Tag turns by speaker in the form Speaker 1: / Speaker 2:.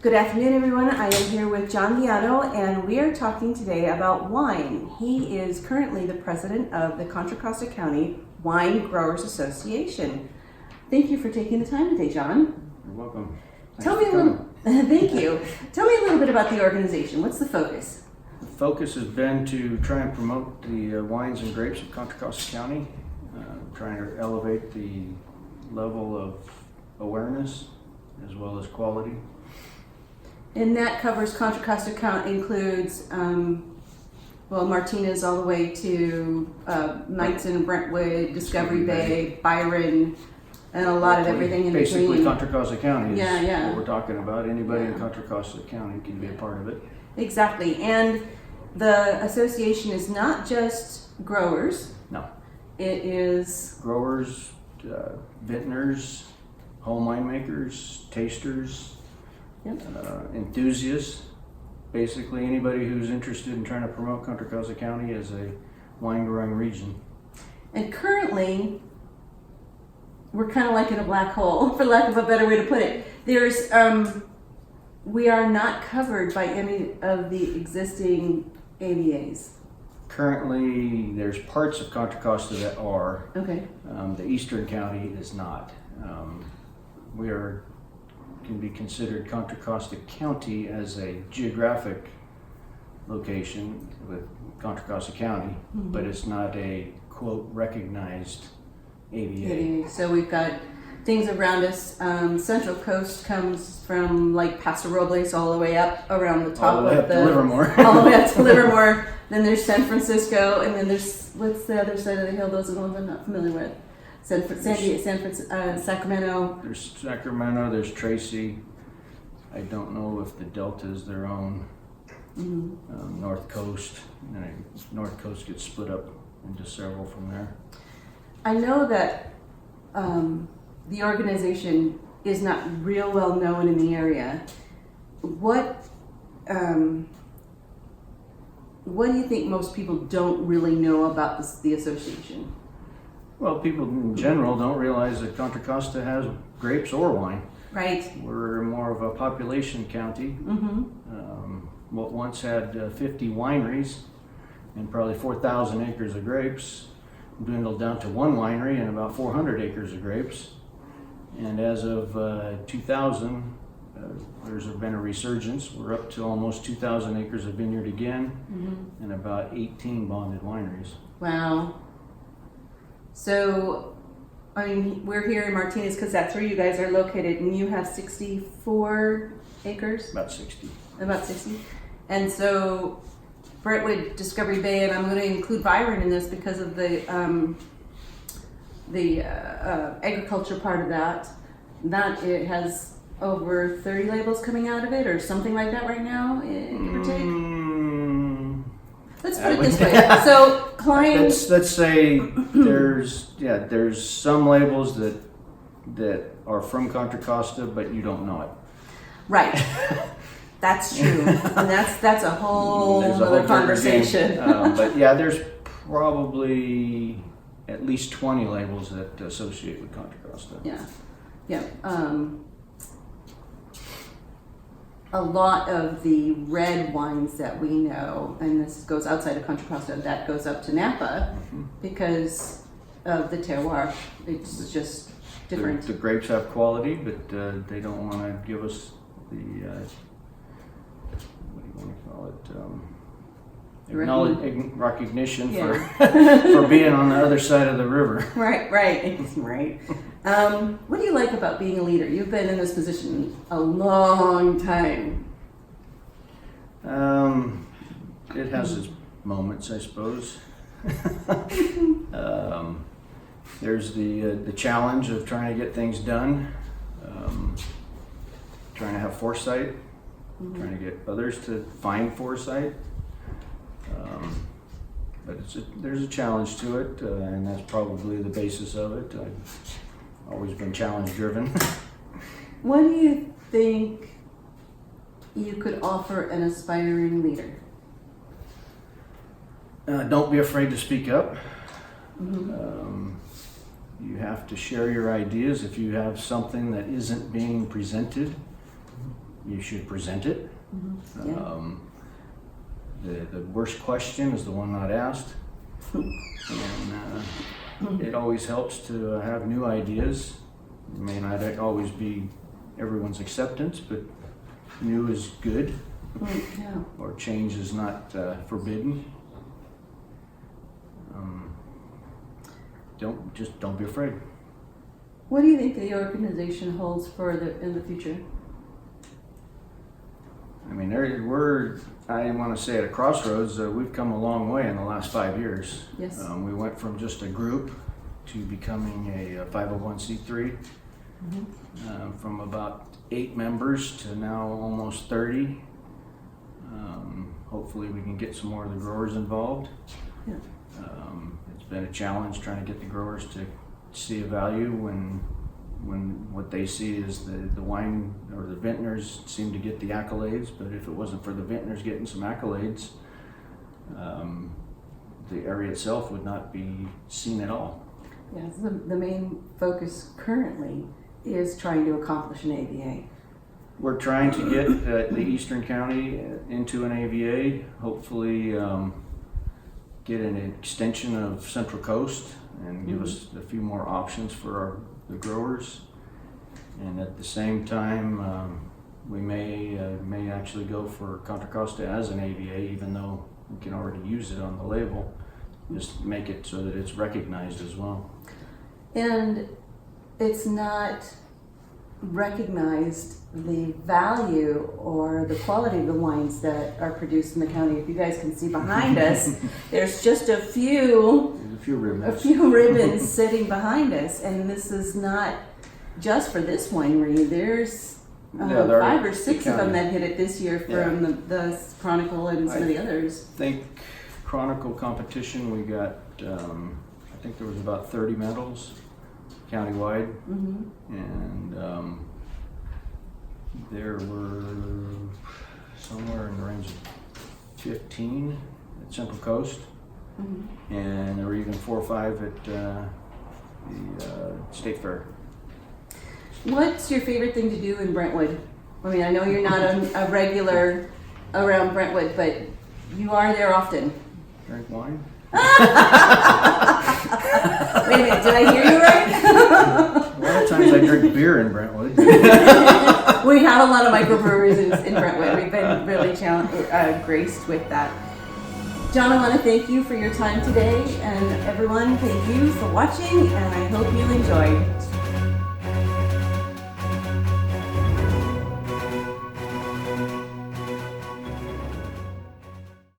Speaker 1: Good afternoon, everyone. I am here with John Viano, and we are talking today about wine. He is currently the president of the Contra Costa County Winegrowers Association. Thank you for taking the time today, John.
Speaker 2: You're welcome.
Speaker 1: Tell me a little. Thank you. Tell me a little bit about the organization. What's the focus?
Speaker 2: The focus has been to try and promote the wines and grapes of Contra Costa County, trying to elevate the level of awareness as well as quality.
Speaker 1: And that covers Contra Costa County, includes Martinez all the way to Knightson, Brentwood, Discovery Bay, Byron, and a lot of everything in between.
Speaker 2: Basically, Contra Costa County is
Speaker 1: Yeah.
Speaker 2: what we're talking about. Anybody in Contra Costa County can be a part of it.
Speaker 1: Exactly. And the association is not just growers.
Speaker 2: No.
Speaker 1: It is
Speaker 2: Growers, vintners, home winemakers, tasters, enthusiasts, basically anybody who's interested in trying to promote Contra Costa County as a wine growing region.
Speaker 1: And currently, we're kind of like in a black hole, for lack of a better way to put it. There's, we are not covered by any of the existing AVAs.
Speaker 2: Currently, there's parts of Contra Costa that are.
Speaker 1: Okay.
Speaker 2: The eastern county is not. We can be considered Contra Costa County as a geographic location with Contra Costa County, but it's not a quote recognized AVA.
Speaker 1: So we've got things around us. Central Coast comes from like Paso Robles all the way up around the top
Speaker 2: all the way
Speaker 1: of
Speaker 2: up to Livermore.
Speaker 1: all the way up to Livermore. Then there's San Francisco, and then there's what's the other side of the hill? Those are the ones I'm not familiar with. Sacramento.
Speaker 2: There's Sacramento. There's Tracy. I don't know if the Delta is their own. North Coast. And North Coast gets split up into several from there.
Speaker 1: I know that the organization is not real well known in the area. What do you think most people don't really know about the association?
Speaker 2: Well, people in general don't realize that Contra Costa has grapes or wine.
Speaker 1: Right.
Speaker 2: We're more of a population county. What once had 50 wineries and probably 4,000 acres of grapes dwindled down to one winery and about 400 acres of grapes. And as of 2000, there's been a resurgence. We're up to almost 2,000 acres of vineyard again and about 18 bonded wineries.
Speaker 1: Wow. So, I mean, we're here in Martinez because that's where you guys are located, and you have 64 acres?
Speaker 2: About 60.
Speaker 1: About 60. And so, Brentwood, Discovery Bay, and I'm going to include Byron in this because of the agriculture part of that. That it has over 30 labels coming out of it, or something like that right now, give or take. Let's put it this way. So, clients.
Speaker 2: Let's say there's some labels that are from Contra Costa, but you don't know it.
Speaker 1: Right. That's true, and that's a whole other conversation.
Speaker 2: But yeah, there's probably at least 20 labels that associate with Contra Costa.
Speaker 1: Yeah. A lot of the red wines that we know, and this goes outside of Contra Costa, that goes up to Napa because of the terroir. It's just different.
Speaker 2: The grapes have quality, but they don't want to give us the what do you want to call it? Recognition for for being on the other side of the river.
Speaker 1: Right. What do you like about being a leader? You've been in this position a long time.
Speaker 2: It has its moments, I suppose. There's the challenge of trying to get things done, trying to have foresight, trying to get others to find foresight. But there's a challenge to it, and that's probably the basis of it. I've always been challenge driven.
Speaker 1: What do you think you could offer an aspiring leader?
Speaker 2: Don't be afraid to speak up.
Speaker 1: Mm-hmm.
Speaker 2: You have to share your ideas. If you have something that isn't being presented, you should present it.
Speaker 1: Yeah.
Speaker 2: The worst question is the one not asked. And it always helps to have new ideas. It may not always be everyone's acceptance, but new is good,
Speaker 1: Yeah.
Speaker 2: or change is not forbidden. Don't be afraid.
Speaker 1: What do you think the organization holds in the future?
Speaker 2: I mean, I want to say at a crossroads, we've come a long way in the last 5 years.
Speaker 1: Yes.
Speaker 2: We went from just a group to becoming a 501c3, from about 8 members to now almost 30. Hopefully we can get some more of the growers involved.
Speaker 1: Yeah.
Speaker 2: It's been a challenge trying to get the growers to see a value when what they see is the wine or the vintners seem to get the accolades, but if it wasn't for the vintners getting some accolades, the area itself would not be seen at all.
Speaker 1: Yeah, so the main focus currently is trying to accomplish an AVA.
Speaker 2: We're trying to get the Eastern County into an AVA, hopefully get an extension of Central Coast and give us a few more options for the growers. And at the same time, we may actually go for Contra Costa as an AVA, even though we can already use it on the label. Just make it so that it's recognized as well.
Speaker 1: And it's not recognized the value or the quality of the wines that are produced in the county. If you guys can see behind us, there's just a few ribbons sitting behind us, and this is not just for this winery. There's 5 or 6 of them that hit it this year from the Chronicle and some of the others.
Speaker 2: I think Chronicle competition, we got, I think there was about 30 medals countywide, and there were somewhere in the range of 15 at Central Coast, and there were even 4 or 5 at the State Fair.
Speaker 1: What's your favorite thing to do in Brentwood? I mean, I know you're not a regular around Brentwood, but you are there often.
Speaker 2: Drink wine.
Speaker 1: Wait a minute, did I hear you right?
Speaker 2: A lot of times I drink beer in Brentwood.
Speaker 1: We have a lot of microbreweries in Brentwood. We've been really graced with that. John, I want to thank you for your time today, and everyone, thank you for watching, and I hope you enjoyed.